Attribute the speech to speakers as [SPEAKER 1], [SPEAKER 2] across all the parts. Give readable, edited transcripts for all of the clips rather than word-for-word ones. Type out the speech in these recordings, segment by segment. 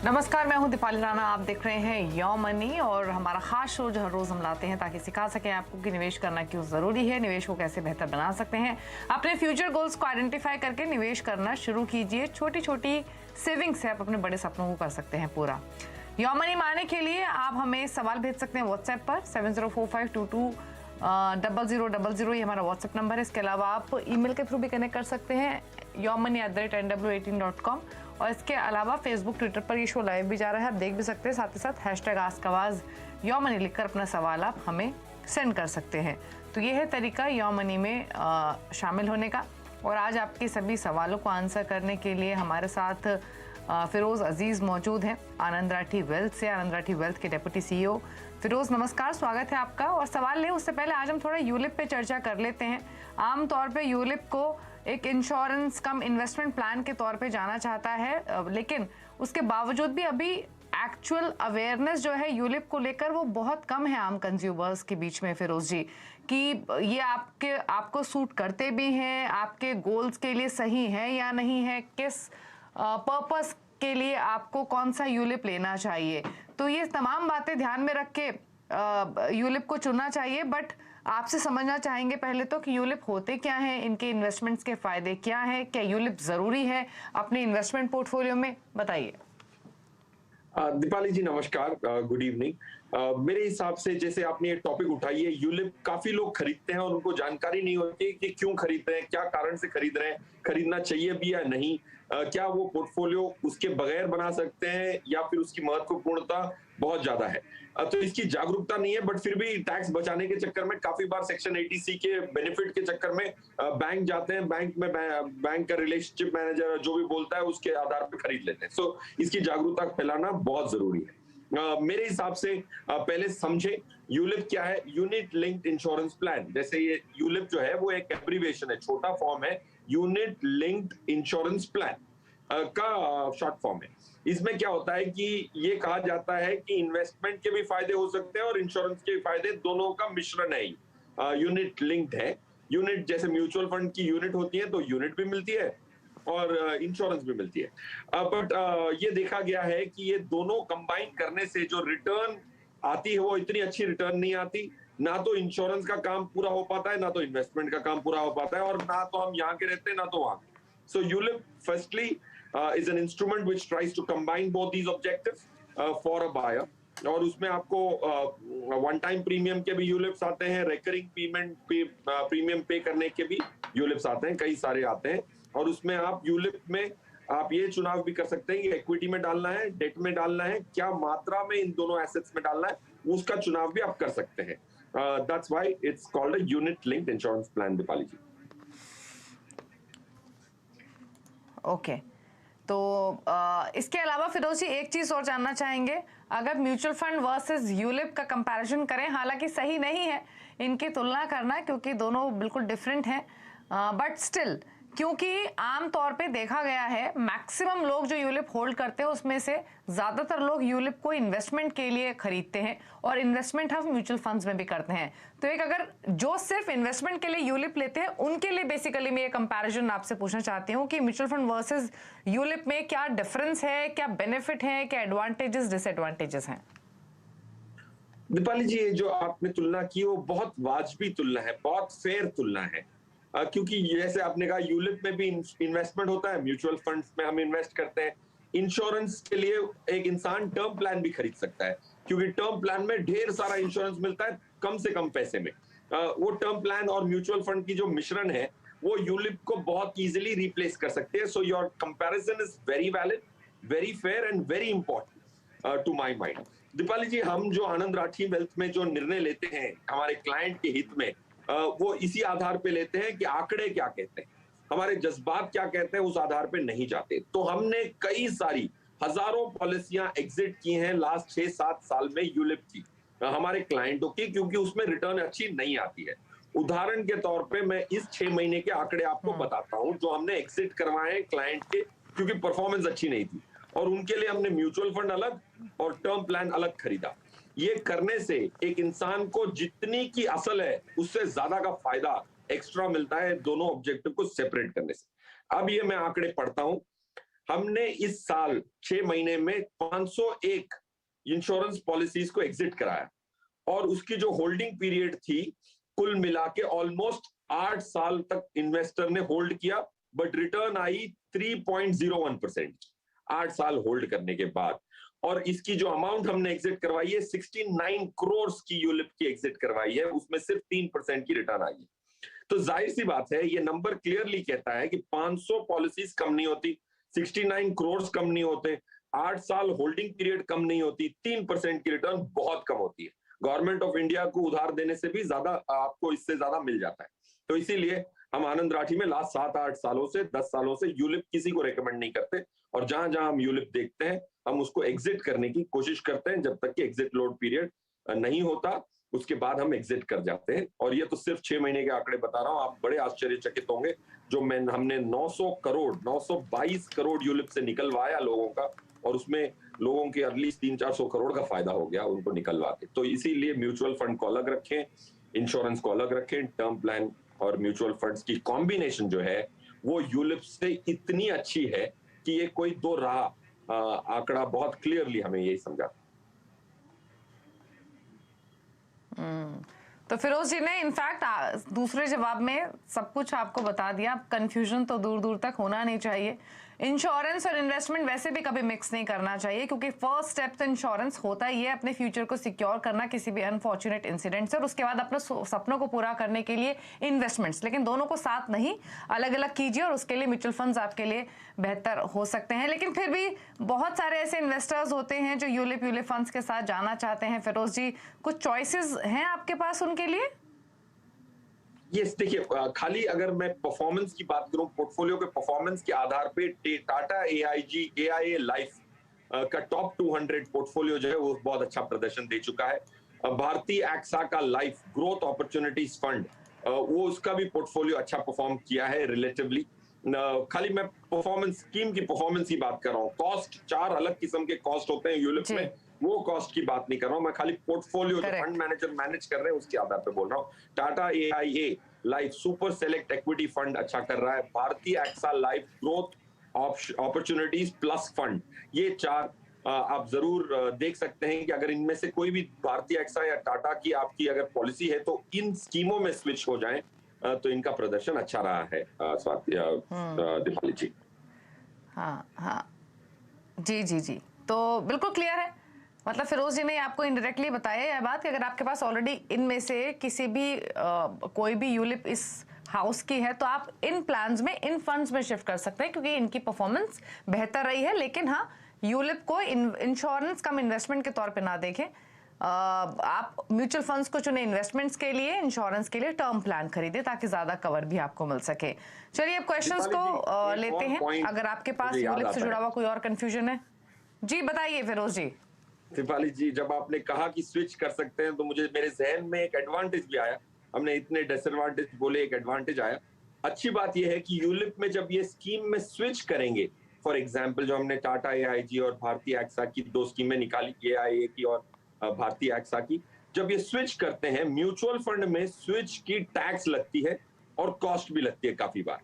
[SPEAKER 1] नमस्कार, मैं हूं दीपाली राणा। आप देख रहे हैं यो मनी और हमारा खास शो जो हर रोज हम लाते हैं ताकि सिखा सकें आपको कि निवेश करना क्यों जरूरी है, निवेश को कैसे बेहतर बना सकते हैं। अपने फ्यूचर गोल्स को आइडेंटिफाई करके निवेश करना शुरू कीजिए। छोटी छोटी सेविंग्स से आप अपने बड़े सपनों को कर सकते हैं पूरा। यो मनी माने के लिए आप हमें सवाल भेज सकते हैं व्हाट्सएप पर 7045220000। ये हमारा व्हाट्सएप नंबर है। इसके अलावा आप ईमेल के थ्रू भी कनेक्ट कर सकते हैं yomani@nw18.com। और इसके अलावा फेसबुक ट्विटर पर ये शो लाइव भी जा रहा है, आप देख भी सकते हैं। साथ ही साथ #आस्कआवाज यो मनी लिखकर अपना सवाल आप हमें सेंड कर सकते हैं। तो ये है तरीका यो मनी में शामिल होने का। और आज आपके सभी सवालों को आंसर करने के लिए हमारे साथ फिरोज अजीज मौजूद हैं आनंद राठी वेल्थ से, आनंद राठी वेल्थ के डेप्यूटी CEO। फिरोज नमस्कार, स्वागत है आपका। और सवाल लें उससे पहले आज हम थोड़ा यूलिप पे चर्चा कर लेते हैं। आमतौर पे यूलिप को एक इंश्योरेंस कम इन्वेस्टमेंट प्लान के तौर पे जाना चाहता है, लेकिन उसके बावजूद भी अभी एक्चुअल अवेयरनेस जो है यूलिप को लेकर वो बहुत कम है आम कंज्यूमर्स के बीच में, फिरोज जी, कि ये आपको सूट करते भी हैं, आपके गोल्स के लिए सही है या नहीं है, किस पर्पस के लिए आपको कौन सा यूलिप लेना चाहिए। तो ये तमाम बातें ध्यान में रख के यूलिप को चुनना चाहिए। बट आपसे समझना चाहेंगे पहले तो कि यूलिप होते क्या हैं, इनके इन्वेस्टमेंट्स के फायदे क्या हैं, क्या यूलिप जरूरी है अपने इन्वेस्टमेंट पोर्टफोलियो में, बताइए।
[SPEAKER 2] दीपाली जी नमस्कार, गुड इवनिंग। मेरे हिसाब से जैसे आपने ये टॉपिक उठाई है, यूलिप काफी लोग खरीदते हैं और उनको जानकारी नहीं होती कि क्यों खरीद रहे हैं, क्या कारण से खरीद रहे हैं, खरीदना चाहिए भी या नहीं, क्या वो पोर्टफोलियो उसके बगैर बना सकते हैं या फिर उसकी महत्वपूर्णता बहुत ज्यादा है। तो इसकी जागरूकता नहीं है, बट फिर भी टैक्स बचाने के चक्कर में काफी बार सेक्शन 80C के बेनिफिट के चक्कर में बैंक जाते हैं, बैंक में बैंक का रिलेशनशिप मैनेजर जो भी बोलता है उसके आधार पर खरीद लेते हैं। सो इसकी जागरूकता फैलाना बहुत जरूरी है। मेरे हिसाब से पहले समझे यूलिप क्या है। यूनिट लिंक्ड इंश्योरेंस प्लान, जैसे ये यूलिप जो है वो एक एब्रिविएशन है, छोटा फॉर्म है, यूनिट लिंक्ड इंश्योरेंस प्लान का शॉर्ट फॉर्म है। इसमें क्या होता है कि ये कहा जाता है कि इन्वेस्टमेंट के भी फायदे हो सकते हैं और इंश्योरेंस के फायदे, दोनों का मिश्रण है। यूनिट लिंक्ड है। यूनिट जैसे म्यूचुअल फंड की यूनिट होती है तो यूनिट भी मिलती है और इंश्योरेंस भी मिलती है। बट ये देखा गया है कि ये दोनों कंबाइन करने से जो रिटर्न आती है वो इतनी अच्छी रिटर्न नहीं आती। ना तो इंश्योरेंस का काम पूरा हो पाता है, ना तो इन्वेस्टमेंट का काम पूरा हो पाता है, और ना तो हम यहाँ के रहते हैं ना तो वहां। So ULIP firstly is an instrument which tries to combine both these objectives for a buyer. और उसमें आपको वन टाइम प्रीमियम के भी यूलिप्स आते हैं, रिकरिंग प्रीमियम पे करने के भी यूलिप्स आते हैं, कई सारे आते हैं। और उसमें आप यूलिप में आप ये चुनाव भी कर सकते हैं कि इक्विटी में डालना है, डेट में डालना है, क्या मात्रा में इन दोनों एसेट्स में डालना है, उसका चुनाव भी आप कर सकते हैं। That's why it's called a unit linked insurance plan, Deepali ji.
[SPEAKER 1] Okay, तो इसके अलावा फिरोज जी एक चीज और जानना चाहेंगे। अगर म्यूचुअल फंड वर्सेस यूलिप का कंपैरिजन करें, हालांकि सही नहीं है इनकी तुलना करना क्योंकि दोनों बिल्कुल डिफरेंट हैं, बट स्टिल, क्योंकि आम तौर पे देखा गया है मैक्सिमम लोग जो यूलिप होल्ड करते हैं उसमें से ज्यादातर लोग यूलिप को इन्वेस्टमेंट के लिए खरीदते हैं और इन्वेस्टमेंट हम म्यूचुअल फंड्स में भी करते हैं। तो एक अगर जो सिर्फ इन्वेस्टमेंट के लिए यूलिप लेते हैं उनके लिए बेसिकली मैं ये कंपैरिजन आपसे पूछना चाहती हूँ कि म्यूचुअल फंड वर्सेस यूलिप में क्या डिफरेंस है, क्या बेनिफिट है, क्या एडवांटेजेस डिसएडवांटेजेस हैं।
[SPEAKER 2] दीपाली जी, ये जो आपने तुलना की वो बहुत वाजबी तुलना है, बहुत फेयर तुलना है। क्योंकि जैसे आपने कहा यूलिप में भी इन्वेस्टमेंट होता है, म्यूचुअल फंड्स में हम इन्वेस्ट करते हैं। इंश्योरेंस के लिए एक इंसान टर्म प्लान भी खरीद सकता है क्योंकि टर्म प्लान में ढेर सारा इंश्योरेंस मिलता है कम से कम पैसे में। वो टर्म प्लान और म्यूचुअल फंड की जो मिश्रण है वो यूलिप को बहुत इजीली रिप्लेस कर सकते हैं। So your comparison is very valid, very fair and very important to my mind. Deepali ji, हम जो आनंद राठी वेल्थ में जो निर्णय लेते हैं हमारे क्लाइंट के हित में, वो इसी आधार पे लेते हैं कि आंकड़े क्या कहते हैं, हमारे जज्बात क्या कहते हैं, उस आधार पे नहीं जाते। तो हमने कई सारी हजारों पॉलिसियां एग्जिट की हैं लास्ट 6-7 साल में यूलिप की, हमारे क्लाइंटों की, क्योंकि उसमें रिटर्न अच्छी नहीं आती है। उदाहरण के तौर पे मैं इस 6 महीने के आंकड़े आपको बताता हूं जो हमने एग्जिट करवाए क्लाइंट के, क्योंकि परफॉर्मेंस अच्छी नहीं थी और उनके लिए हमने म्यूचुअल फंड अलग और टर्म प्लान अलग खरीदा। ये करने से एक इंसान को जितनी की असल है उससे ज्यादा का फायदा एक्स्ट्रा मिलता है दोनों ऑब्जेक्टिव को सेपरेट करने से। अब ये मैं आंकड़े पढ़ता हूं। हमने इस साल 6 महीने में 501 इंश्योरेंस पॉलिसीज को एग्जिट कराया और उसकी जो होल्डिंग पीरियड थी कुल मिला के ऑलमोस्ट 8 साल तक इन्वेस्टर ने होल्ड किया, बट रिटर्न आई 3.01%, 8 साल होल्ड करने के बाद। और इसकी जो अमाउंट हमने एग्जिट करवाई है 69 करोड़ की यूलिप की एग्जिट करवाई है, उसमें सिर्फ 3% की रिटर्न आई है। तो जाहिर सी बात है, ये नंबर क्लियरली कहता है कि 500 पॉलिसीज कम नहीं होती, 69 करोड़ कम नहीं होते, 8 साल होल्डिंग पीरियड कम नहीं होती, 3% की रिटर्न बहुत कम होती है। गवर्नमेंट ऑफ इंडिया को उधार देने से भी ज्यादा आपको इससे ज्यादा मिल जाता है। तो इसीलिए हम आनंद राठी में लास्ट 7-8 सालों से 10 सालों से यूलिप किसी को रेकमेंड नहीं करते, और जहां जहां हम यूलिप देखते हैं हम उसको एग्जिट करने की कोशिश करते हैं। जब तक कि एग्जिट लोड पीरियड नहीं होता उसके बाद हम एग्जिट कर जाते हैं। और ये तो सिर्फ 6 महीने के आंकड़े बता रहा हूं, आप बड़े आश्चर्यचकित होंगे। जो हमने 922 करोड़ यूलिप से निकलवाया लोगों का, और उसमें लोगों के एटलीस्ट 300-400 करोड़ का फायदा हो गया उनको निकलवा के। तो इसीलिए म्यूचुअल फंड को अलग रखें, इंश्योरेंस को अलग रखें, टर्म प्लान और म्यूचुअल फंड्स की कॉम्बिनेशन जो है वो यूलिप से इतनी अच्छी है कि ये कोई दो राह आंकड़ा बहुत क्लियरली हमें यही समझा।
[SPEAKER 1] तो फिरोज जी ने इनफैक्ट दूसरे जवाब में सब कुछ आपको बता दिया। कंफ्यूजन तो दूर दूर तक होना नहीं चाहिए। इंश्योरेंस और इन्वेस्टमेंट वैसे भी कभी मिक्स नहीं करना चाहिए, क्योंकि फर्स्ट स्टेप तो इंश्योरेंस होता ही है अपने फ्यूचर को सिक्योर करना किसी भी अनफॉर्चुनेट इंसिडेंट से, और उसके बाद अपने सपनों को पूरा करने के लिए इन्वेस्टमेंट्स। लेकिन दोनों को साथ नहीं, अलग अलग कीजिए, और उसके लिए म्यूचुअल फंड्स आपके लिए बेहतर हो सकते हैं। लेकिन फिर भी बहुत सारे ऐसे इन्वेस्टर्स होते हैं जो यूलिप फंड्स के साथ जाना चाहते हैं। फिरोज जी, कुछ चॉइसेस हैं आपके पास उनके लिए?
[SPEAKER 2] यस, देखिए, खाली अगर मैं परफॉर्मेंस की बात करूं, पोर्टफोलियो के परफॉर्मेंस के आधार पे टाटा AIG AIA लाइफ का टॉप 200 पोर्टफोलियो जो है वो बहुत अच्छा प्रदर्शन दे चुका है। भारतीय एक्सा का लाइफ ग्रोथ अपॉर्चुनिटीज फंड, वो उसका भी पोर्टफोलियो अच्छा परफॉर्म किया है रिलेटिवली। खाली मैं परफॉर्मेंस स्कीम की परफॉर्मेंस की बात कर रहा हूँ। कॉस्ट, 4 अलग किस्म के कॉस्ट होते हैं यूलिप में, वो कॉस्ट की बात नहीं कर रहा हूं मैं, खाली पोर्टफोलियो जो फंड मैनेजर मैनेज कर रहे हैं उसके आधार पे बोल रहा हूं। Tata AIA life super select equity fund अच्छा कर रहा है। Bharti AXA life growth opportunities plus fund, ये 4 आप जरूर देख सकते हैं कि अगर इनमें से कोई भी भारतीय एक्सा या टाटा की आपकी अगर पॉलिसी है तो इन स्कीमों में स्विच हो जाएं, तो इनका प्रदर्शन अच्छा रहा है। दीपाली जी।
[SPEAKER 1] हाँ हाँ, जी जी जी, तो बिल्कुल क्लियर है। मतलब फिरोज जी ने आपको इनडायरेक्टली बताया यह बात कि अगर आपके पास ऑलरेडी इनमें से किसी भी कोई भी यूलिप इस हाउस की है तो आप इन प्लान्स में, इन फंड्स में शिफ्ट कर सकते हैं, क्योंकि इनकी परफॉर्मेंस बेहतर रही है। लेकिन हाँ, यूलिप को इंश्योरेंस कम इन्वेस्टमेंट के तौर पे ना देखें। आप म्यूचुअल फंड्स को चुने इन्वेस्टमेंट्स के लिए, इंश्योरेंस के लिए टर्म प्लान खरीदे ताकि ज्यादा कवर भी आपको मिल सके। चलिए अब क्वेश्चंस को लेते हैं। अगर आपके पास यूलिप से जुड़ा हुआ कोई और कंफ्यूजन है, जी बताइए फिरोज जी।
[SPEAKER 2] दीपाली जी, जब आपने कहा कि स्विच कर सकते हैं तो मुझे मेरे जहन में एक एडवांटेज भी आया। हमने इतने डिसएडवांटेज बोले, एक एडवांटेज आया। अच्छी बात यह है कि यूलिप में जब ये स्कीम में स्विच करेंगे, फॉर एग्जांपल जो हमने टाटा AIG और भारतीय एक्सा की 2 स्कीमें निकाली, AIA की और भारतीय एक्सा की, जब ये स्विच करते हैं म्यूचुअल फंड में, स्विच की टैक्स लगती है और कॉस्ट भी लगती है काफी बार।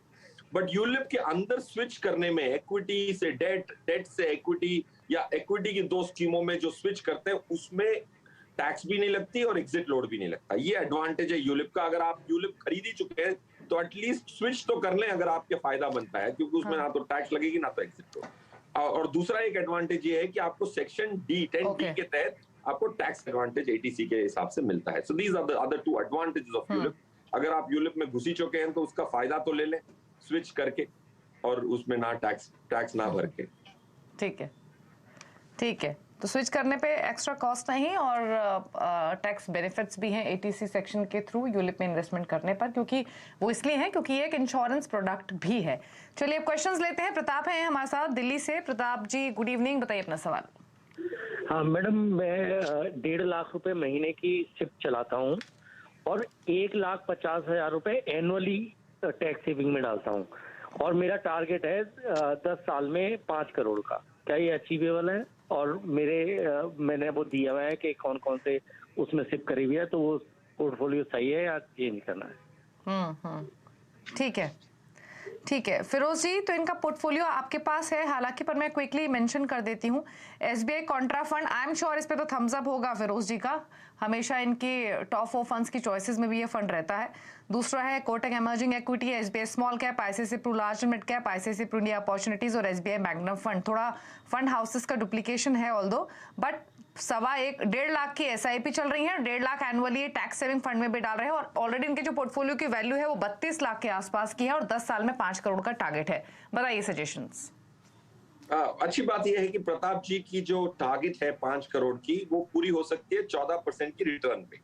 [SPEAKER 2] बट यूलिप के अंदर स्विच करने में इक्विटी से डेट, डेट से इक्विटी, या इक्विटी की 2 स्कीमों में जो स्विच करते हैं उसमें टैक्स भी नहीं लगती और एग्जिट लोड भी नहीं लगता। ये एडवांटेज है यूलिप का। अगर आप यूलिप खरीद ही चुके हैं तो एटलीस्ट स्विच तो कर लें अगर आपके फायदा बनता है, क्योंकि उसमें ना तो टैक्स लगेगी ना तो एग्जिट लोड। और दूसरा एक एडवांटेज ये है कि आपको सेक्शन D 10D के तहत आपको टैक्स एडवांटेज ATC के हिसाब से मिलता है। So these are the other 2 advantages of ULIP. अगर आप यूलिप में घुसी चुके हैं तो उसका फायदा तो ले लें स्विच करके, और उसमें ना टैक्स ना भर के।
[SPEAKER 1] ठीक है, ठीक है। तो स्विच करने पे एक्स्ट्रा कॉस्ट नहीं और टैक्स बेनिफिट्स भी हैं ATC सेक्शन के थ्रू यूलिप में इन्वेस्टमेंट करने पर, क्योंकि वो इसलिए है क्योंकि ये एक इंश्योरेंस प्रोडक्ट भी है। चलिए अब क्वेश्चंस लेते हैं। प्रताप है हमारे साथ दिल्ली से। प्रताप जी, गुड इवनिंग, बताइए अपना सवाल।
[SPEAKER 3] हाँ मैडम, मैं 1.5 लाख रुपए महीने की सिप चलाता हूँ और 1,50,000 रुपए एनुअली टैक्स सेविंग में डालता हूँ, और मेरा टारगेट है 10 साल में 5 करोड़ का। क्या ये अचीवेबल है? और मैंने वो दिया हुआ है कि कौन कौन से उसमें सिप करी हुई है, तो वो पोर्टफोलियो सही है या चेंज करना है?
[SPEAKER 1] ठीक है। ठीक है फिरोज जी, तो इनका पोर्टफोलियो आपके पास है हालांकि, पर मैं क्विकली मेंशन कर देती हूँ। SBI Contra fund, I am sure इस पे तो थम्स अप होगा फिरोज जी का, हमेशा इनकी टॉप 4 फंड्स की चॉइसेस में भी ये फंड रहता है। दूसरा है Kotak emerging equity, SBI small cap, ICICI Pru large mid cap, ICICI Pru India opportunities और एसबीआई मैग्नम फंड। थोड़ा फंड हाउसेस का डुप्लीकेशन है ऑल्दो, बट 1.5 लाख की एसआईपी चल रही है, 1.5 lakh annually tax saving fund में भी डाल रहे हैं और ऑलरेडी इनके जो पोर्टफोलियो की वैल्यू है वो 32 लाख के आसपास की है और 10 साल में 5 करोड़ का टारगेट है। बताइए सजेशंस।
[SPEAKER 2] अच्छी बात यह है कि प्रताप जी की जो टारगेट है 5 करोड़ की, वो पूरी हो सकती है 14% की रिटर्न पे।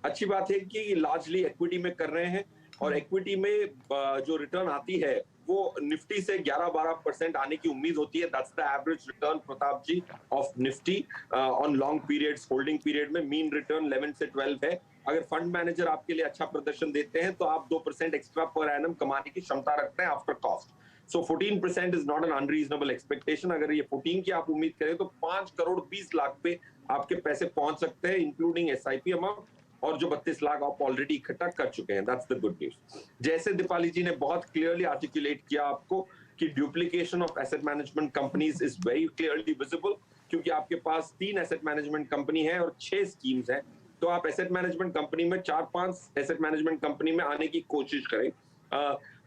[SPEAKER 2] अच्छी बात है कि लार्जली इक्विटी में कर रहे हैं और इक्विटी में जो रिटर्न आती है वो निफ्टी से 11-12% आने की उम्मीद होती है। That's the average return Pratap ji of Nifty on long periods, holding period में मीन रिटर्न 11 से 12 है। अगर फंड मैनेजर आपके लिए अच्छा प्रदर्शन देते हैं तो आप 2% एक्स्ट्रा पर एनम कमाने की क्षमता रखते हैं after cost. So 14% is not an unreasonable expectation. अगर ये 14 की आप उम्मीद करें तो 5 करोड़ 20 लाख पे आपके पैसे पहुंच सकते हैं, इंक्लूडिंग एसआईपी अमाउंट, और जो 32 लाख आप ऑलरेडी इकट्ठा कर चुके हैं। That's the good news. जैसे दीपाली जी ने बहुत क्लियरली आर्टिकुलेट किया आपको कि duplication of asset management companies is very clearly visible, क्योंकि आपके पास 3 एसेट मैनेजमेंट कंपनी है और 6 स्कीम्स हैं। तो आप एसेट मैनेजमेंट कंपनी में 4-5 एसेट मैनेजमेंट कंपनी में आने की कोशिश करें।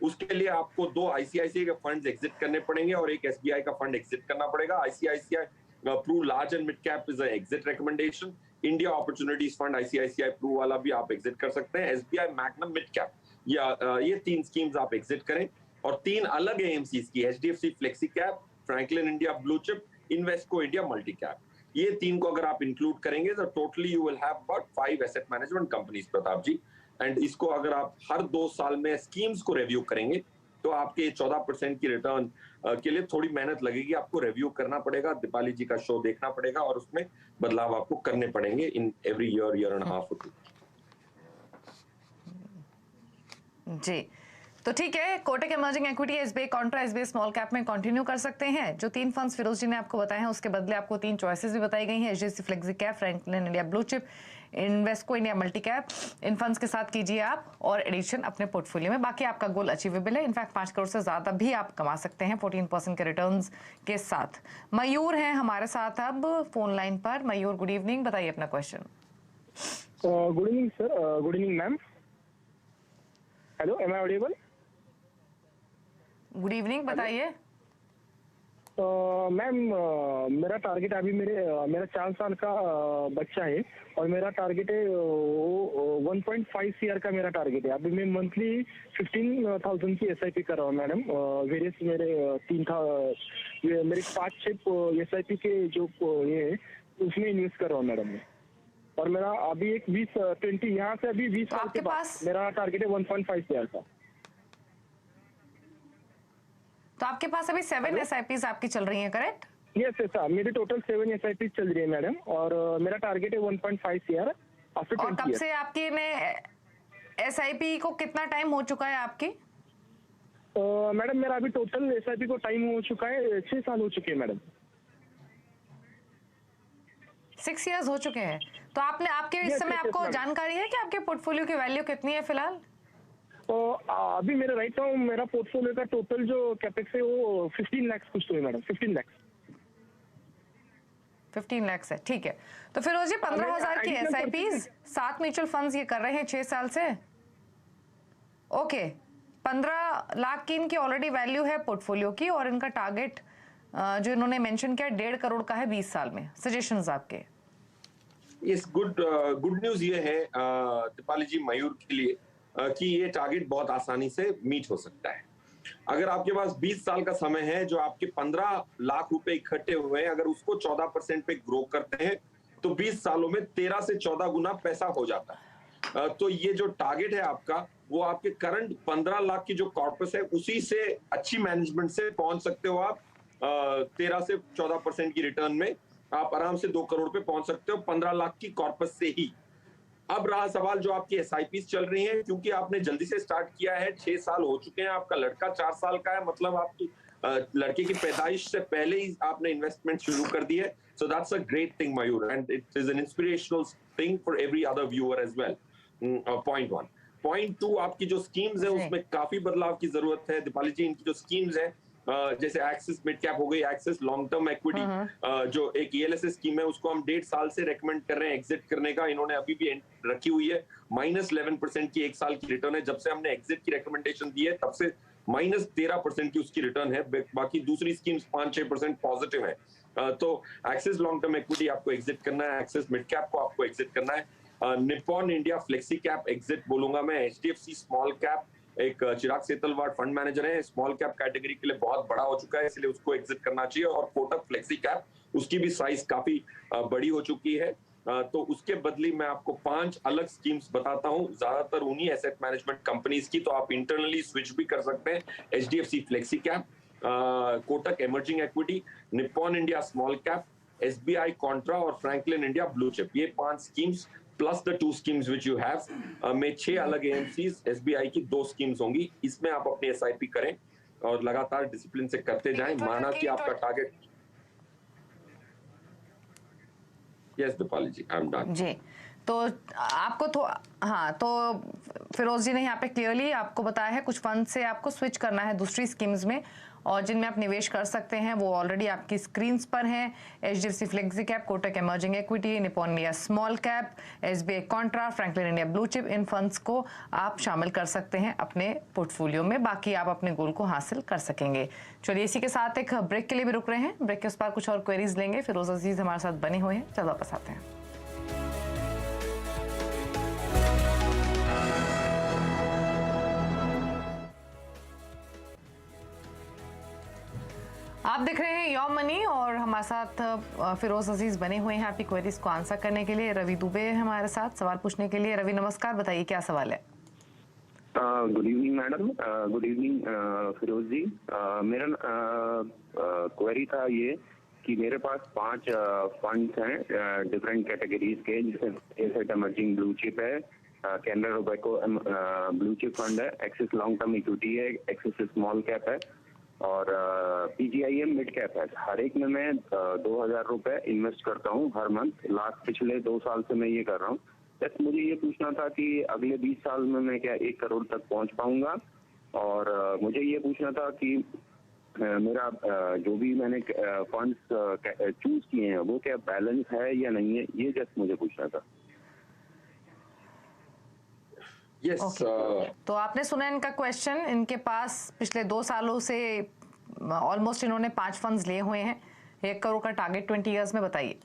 [SPEAKER 2] उसके लिए आपको 2 आईसीआईसीआई के फंड्स एग्जिट करने पड़ेंगे और एक एसबीआई का फंड एग्जिट करना पड़ेगा। ICICI Pru large and mid cap is exit recommendation. India opportunities fund ICICI Pru वाला भी आप एग्जिट कर सकते हैं। एसबीआई मैग्नम मिड कैप, या ये 3 स्कीम्स आप एग्जिट करें। और 3 अलग एएमसीज की, HDFC flexi cap, Franklin India blue chip, Invesco India multi cap, ये 3 को अगर आप इंक्लूड करेंगे तो totally you will have about 5 asset management companies Pratap ji. And इसको अगर आप हर 2 साल में स्कीम्स को रिव्यू करेंगे तो आपके 14% की रिटर्न के लिए थोड़ी मेहनत लगेगी। आपको रिव्यू करना पड़ेगा, दीपाली जी का शो देखना पड़ेगा और उसमें बदलाव आपको करने पड़ेंगे in every year and half.
[SPEAKER 1] जी तो ठीक है, Kotak emerging equity, SBI contra, SBI small cap में कंटिन्यू कर सकते हैं। जो 3 फंड्स फिरोज जी ने आपको बताए हैं उसके बदले आपको 3 चॉइसेस भी बताई गई हैं। HDFC flexi cap, Franklin India blue chip, Invesco India multi cap. इन फंड्स के साथ कीजिए आप और एडिशन अपने पोर्टफोलियो में, बाकी आपका गोल अचीवेबल है। इनफैक्ट 5 करोड़ से ज्यादा भी आप कमा सकते हैं 14% के रिटर्न्स के साथ। मयूर हैं हमारे साथ अब फोन लाइन पर। मयूर, गुड इवनिंग, बताइए अपना question.
[SPEAKER 4] Good evening sir, good evening ma'am. Hello, am I audible?
[SPEAKER 1] Good evening, बताइए।
[SPEAKER 4] मैम मेरा टारगेट अभी मेरा 4 साल का बच्चा है और मेरा टारगेट है 1.5 CR का मेरा टारगेट है। अभी मैं मंथली 15,000 की एसआईपी कर रहा हूँ मैडम। वेरियस मेरे 5-6 एसआईपी के जो ये है उसमें इन्वेस्ट कर रहा हूँ मैडम मैं। और मेरा अभी एक 20 यहाँ से अभी 20 साल के बाद मेरा टारगेट है 1.5 CR का।
[SPEAKER 1] तो आपके पास अभी 7 एसआईपीज आपकी चल रही हैं, करेक्ट?
[SPEAKER 4] यस सर, मेरी टोटल 7 एसआईपी चल रही है मैडम और मेरा टारगेट है 1.5 CR आफ्टर 20
[SPEAKER 1] और कब से आपकी ने एसआईपी को कितना टाइम हो चुका है आपकी?
[SPEAKER 4] मैडम मेरा अभी टोटल एसआईपी को टाइम हो चुका है 6 साल हो चुके हैं मैडम।
[SPEAKER 1] 6 इयर्स हो चुके हैं। तो आपने आपके इस समय आपको जानकारी है कि आपके पोर्टफोलियो की वैल्यू कितनी है फिलहाल?
[SPEAKER 4] अभी मेरा राइट नाउ मेरा पोर्टफोलियो का टोटल जो कैपेक्स है वो 15 लाख कुछ तो है मैडम। 15 लाख
[SPEAKER 1] है, ठीक है। तो फिर रोजी 15,000 की एसआईपीज, 7 म्यूचुअल फंड्स ये कर रहे हैं 6 साल से। ओके, 15 लाख की इनकी ऑलरेडी वैल्यू है पोर्टफोलियो की और इनका टारगेट जो इन्होंने मेंशन किया 1.5 करोड़ का है 20 साल में। सजेशंस आपके?
[SPEAKER 2] इस गुड न्यूज ये है दीपाली जी मयूर के लिए कि ये टारगेट बहुत आसानी से मीट हो सकता है। अगर आपके पास 20 साल का समय है, जो आपके 15 लाख रुपए इकट्ठे हुए हैं, अगर उसको 14% पे ग्रो करते हैं तो 20 सालों में 13 से 14 गुना पैसा हो जाता है। तो ये जो टारगेट है आपका, वो आपके करंट 15 लाख की जो कॉर्पस है उसी से अच्छी मैनेजमेंट से पहुंच सकते हो आप। 13 से 14% की रिटर्न में आप आराम से 2 करोड़ पे पहुंच सकते हो 15 लाख की कॉर्पस से ही। अब रहा सवाल जो आपकी एसआईपीस चल रही हैं, क्योंकि आपने जल्दी से स्टार्ट किया है, 6 साल हो चुके हैं, आपका लड़का 4 साल का है, मतलब आपकी लड़के की पैदाइश से पहले ही आपने इन्वेस्टमेंट शुरू कर दी है। So that's a great thing Mayur, and it is an inspirational thing for every other viewer as well. Point 1। Point 2 आपकी जो स्कीम्स है
[SPEAKER 1] जी।
[SPEAKER 2] उसमें काफी बदलाव की जरूरत है दीपाली जी। इनकी जो स्कीम्स है जैसे एक्सिस मिड कैप हो गई, एक्सिस लॉन्ग टर्म इक्विटी, जो एक ELSS स्कीम है उसको हम 1.5 साल से रेकमेंड कर रहे हैं एग्जिट करने का। इन्होंने अभी भी रखी हुई है -11% की 1 साल की रिटर्न है। जब से हमने एग्जिट की रिकमेंडेशन दी है तब से -13% की उसकी रिटर्न है। बाकी दूसरी स्कीम्स 5-6% पॉजिटिव है। तो एक्सिस लॉन्ग टर्म इक्विटी आपको एग्जिट करना है, एक्सिस मिड कैप को आपको एग्जिट करना है। Nippon India flexi cap exit बोलूंगा मैं। HDFC स्मॉल कैप, एक चिराग सेतलवाड़ फंड मैनेजर है, स्मॉल कैप कैटेगरी के लिए बहुत बड़ा हो चुका है इसलिए उसको एग्जिट करना चाहिए। और कोटक फ्लेक्सी कैप, उसकी भी साइज काफी बड़ी हो चुकी है। तो उसके बदले मैं आपको 5 अलग स्कीम्स बताता हूं, ज्यादातर उन्हीं एसेट मैनेजमेंट कंपनीज की, तो आप इंटरनली स्विच भी कर सकते हैं। HDFC flexi cap, Kotak emerging equity, Nippon India small cap, SBI Contra और फ्रैंकलिन इंडिया ब्लू चिप, ये 5 schemes plus the 2 schemes which you have में 6 अलग AMCs, SBI की 2 स्कीम्स होंगी। इसमें आप अपनी SIP करें और लगातार डिसिप्लिन से करते जाएं। माना कि आपका target. Yes Deepali ji, I am done
[SPEAKER 1] जी। तो आपको तो हाँ, तो फिरोज जी ने यहाँ पे क्लियरली आपको बताया है कुछ फंड से आपको स्विच करना है दूसरी स्कीम्स में, और जिनमें आप निवेश कर सकते हैं वो ऑलरेडी आपकी स्क्रीन्स पर हैं। HDFC flexi cap, Kotak emerging equity, Nippon India small cap, SBI contra, Franklin India blue chip, इन फंड्स को आप शामिल कर सकते हैं अपने पोर्टफोलियो में। बाकी आप अपने गोल को हासिल कर सकेंगे। चलिए इसी के साथ एक ब्रेक के लिए भी रुक रहे हैं। ब्रेक के उस पर कुछ और क्वेरीज लेंगे। फिरोज अजीज हमारे साथ बने हुए हैं, चलो वापस आते हैं। आप देख रहे हैं योर मनी और हमारे साथ फिरोज अजीज बने हुए हैं आपकी क्वेरीज को आंसर करने के लिए। रवि दुबे है हमारे साथ सवाल पूछने के लिए। रवि नमस्कार, बताइए क्या सवाल है।
[SPEAKER 5] Good evening madam, good evening Firoz ji. मेरा क्वेरी था ये कि मेरे पास 5 फंड्स हैं डिफरेंट कैटेगरीज के, जैसे एसेट इमर्जिंग ब्लू चिप है, Canara Robeco blue chip fund है, एक्सिस लॉन्ग टर्म इक्विटी है, एक्सिस स्मॉल कैप है और PGIM मिड कैप है। हर एक में मैं 2000 रुपए इन्वेस्ट करता हूँ हर मंथ। लास्ट पिछले 2 साल से मैं ये कर रहा हूँ। बस मुझे ये पूछना था कि अगले 20 साल में मैं क्या 1 करोड़ तक पहुंच पाऊंगा, और मुझे ये पूछना था कि मेरा जो भी मैंने फंड्स चूज किए हैं वो क्या बैलेंस है या नहीं है, ये जस्ट मुझे पूछना था।
[SPEAKER 2] यस
[SPEAKER 1] तो आपने सुना इनका क्वेश्चन। इनके पास पिछले 2 सालों से ऑलमोस्ट इन्होंने 5 फंड्स लिए हुए हैं। 1 करोड़ का टारगेट 20 इयर्स में, बताइए।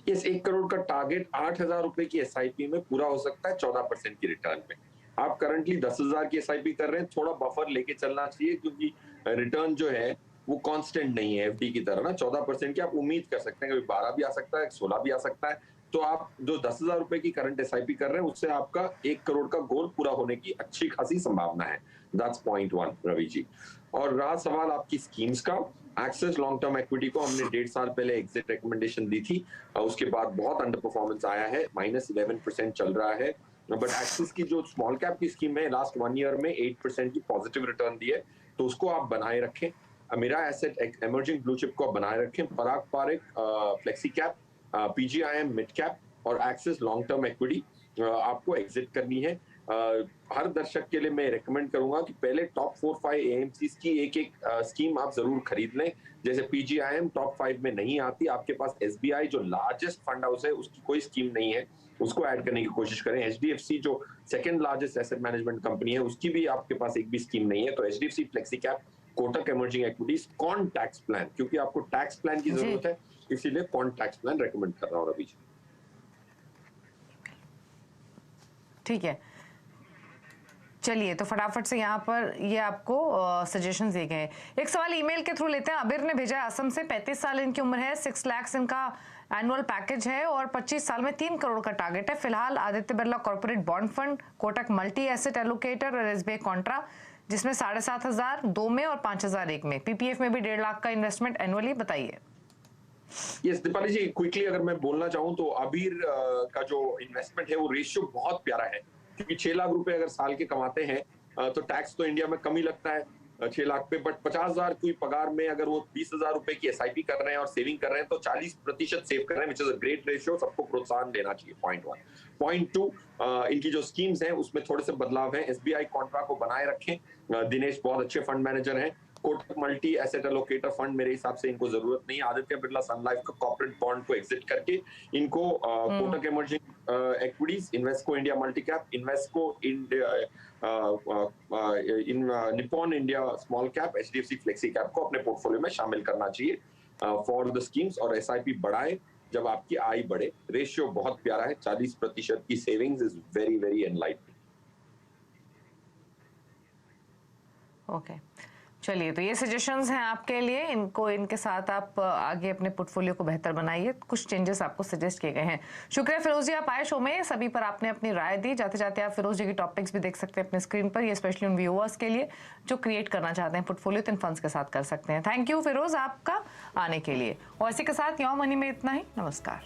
[SPEAKER 2] यस, 1 करोड़ का टारगेट 8,000 रुपए की SIP में पूरा हो सकता है 14% की रिटर्न में। आप करंटली 10,000 की SIP कर रहे हैं, थोड़ा बफर लेके चलना चाहिए क्योंकि रिटर्न जो है वो कांस्टेंट नहीं है FD की तरह ना। 14% की आप उम्मीद कर सकते हैं, कभी 12 भी आ सकता है, 16 भी आ सकता है। तो आप जो 10,000 रुपए की करंट SIP कर रहे हैं उससे आपका 1 करोड़ का गोल पूरा होने की अच्छी खासी संभावना है। That's point 1 Ravi ji. और रहा सवाल आपकी स्कीम्स का, एक्सिस लॉन्ग टर्म इक्विटी को हमने 1.5 साल पहले एग्जिट रिकमेंडेशन दी थी, उसके बाद बहुत अंडर परफॉर्मेंस आया है, -11% चल रहा है। बट एक्सिस की जो स्मॉल कैप की स्कीम है लास्ट 1 ईयर में 8% की पॉजिटिव रिटर्न दी है, तो उसको आप बनाए रखें। मेरा एसेट इमर्जिंग ब्लू चिप को आप बनाए रखें। Parag Parikh flexi cap, PGIM mid cap और एक्सिस लॉन्ग टर्म इक्विटी आपको एग्जिट करनी है। हर दर्शक के लिए मैं रेकमेंड करूंगा कि पहले टॉप 4-5 AMCs की एक स्कीम आप जरूर खरीद लें। जैसे PGIM टॉप 5 में नहीं आती, आपके पास SBI जो लार्जेस्ट फंड हाउस है उसकी कोई स्कीम नहीं है, उसको ऐड करने की कोशिश करें। HDFC जो second largest asset management company है उसकी भी आपके पास एक भी स्कीम नहीं है, तो HDFC flexi cap, Kotak emerging equities, quant tax plan, क्योंकि आपको टैक्स प्लान की जरूरत है इसीलिए कॉन टैक्स प्लान रेकमेंड कर रहा हूँ रवि जी।
[SPEAKER 1] ठीक है, चलिए तो फटाफट से यहाँ पर ये आपको सजेशंस दिए गए। एक सवाल ईमेल के थ्रू लेते हैं। अबीर ने भेजा, असम से, 35 साल इनकी उम्र है, 6 लाख इनका एनुअल पैकेज है और 25 साल में 3 करोड़ का टारगेट है। फिलहाल Aditya Birla corporate bond fund, Kotak multi asset allocator और SBI कॉन्ट्रा, जिसमें 7,500 2 में और 5,000 1 में। PPF में भी 1.5 लाख का इन्वेस्टमेंट एनुअली, बताइए।
[SPEAKER 2] यस दीपाली जी, क्विकली अगर मैं बोलना चाहूँ तो अबीर का जो इन्वेस्टमेंट है वो रेशियो बहुत प्यारा है, क्योंकि 6 लाख रुपए अगर साल के कमाते हैं तो टैक्स तो इंडिया में कम ही लगता है। 6 लाख पे, बट 50,000 कोई पगार में अगर वो 20,000 रुपए की SIP कर रहे हैं और सेविंग कर रहे हैं तो 40% सेव कर रहे हैं, which is a great ratio. सबको प्रोत्साहन देना चाहिए। पॉइंट 1। पॉइंट 2, इनकी जो स्कीम्स हैं उसमें थोड़े से बदलाव हैं। SBI कॉन्ट्रा को बनाए रखें। दिनेश बहुत अच्छे फंड मैनेजर हैं। Kotak multi asset allocator fund मेरे हिसाब से इनको जरूरत नहीं है। आदित्य बिरला सन लाइफ का कॉर्पोरेट बॉन्ड को एग्जिट करके इनको Kotak emerging equities, Invesco India multi cap, Invesco Nippon India small cap, HDFC flexi cap को अपने पोर्टफोलियो में शामिल करना चाहिए फॉर द स्कीम्स। और SIP बढ़ाए जब आपकी आय बढ़े। रेशियो बहुत प्यारा है, 40% की savings is very very enlightening.
[SPEAKER 1] Okay, चलिए, तो ये सजेशंस हैं आपके लिए। इनके साथ आप आगे अपने पोर्टफोलियो को बेहतर बनाइए। कुछ चेंजेस आपको सजेस्ट किए गए हैं। शुक्रिया फिरोज जी, आप आए शो में, सभी पर आपने अपनी राय दी। जाते जाते आप फिरोज जी की टॉपिक्स भी देख सकते हैं अपने स्क्रीन पर। ये स्पेशली उन व्यूअर्स के लिए जो क्रिएट करना चाहते हैं पोर्टफोलियो, तो इन फंड्स के साथ कर सकते हैं। थैंक यू फिरोज आपका आने के लिए। और इसी के साथ यॉ मनी में इतना ही। नमस्कार।